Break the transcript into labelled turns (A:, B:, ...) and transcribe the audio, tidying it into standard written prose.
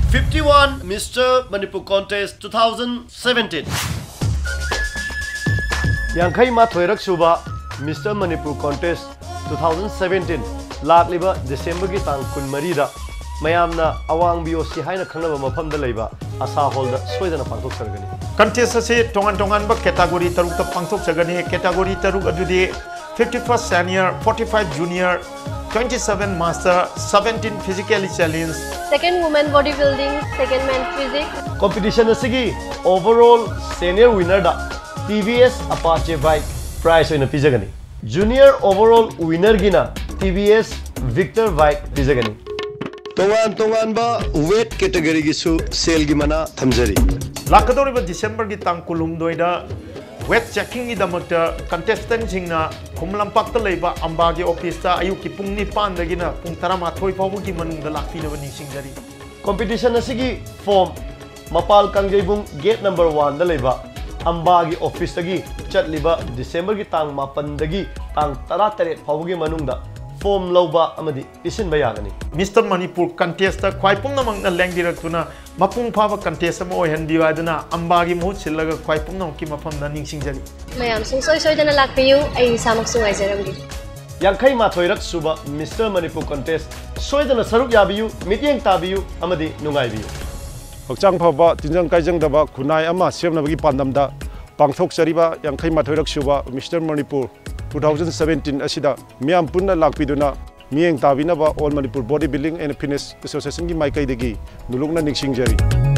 A: 51 Mr. Manipur Contest 2017. Yankai Mathoirak Suba Mr. Manipur Contest 2017 Lakliba December ki tang kun marida mayamna awang BOC haina khangnaba mafamda leiba asa hall da soidana pangthok sargani.
B: Contest ase tongan ba category taruk ta pangthok sargani. Category taruk adudi 51st senior, 45 junior, 27 master, 17 physically challenged.
C: Second woman bodybuilding, second man physics.
A: Competition asigi overall senior winner da TVS Apache bike prize oina pijagani. Junior overall winner gina TVS Victor bike pijagani. Tongan ba weight category gisu sale gi mana thamjari.
B: Lakadori ba December gi tang kulum doida weight checking gi damakta contestant singna khumlampak ta leiba amba gi office ta ayuk ki pung 9 dagina pung 13 fawbu gi manungda lakpina ba ningsingjari.
A: Competition asigi form Mapal Kangjebung gate number 1 da leiba amba gi office tagi chatliba December gi tang 8 dagi tang 13 fawbu gi manungda form lauba amadi isin bayagani.
B: Mr. Manipur contest ta khwai pum namang na lengdirak mapung phaba contest ma oi hanbi wadana amba gi muhut sillaga khwai pum nam ki mafam na ningsingjari.
C: Mayam sungsoi soidana lakpiyu ai samak sungai jaramgi.
A: Yankai Mathoirak Suba Mr. Manipur Contest soidana saruk yabiyu mityeng tabiyu amadi nungaibiyu.
D: Hakchang phaba tinjang kaijang daba khunai ama semnabagi pandamda pangthok chariba Yankai Mathoirak Suba Mr. Manipur 2017 asida miam punna lakpiduna mieng tabina ba All Manipur Bodybuilding and Fitness Association gi maikai degi nulukna ningsingjari.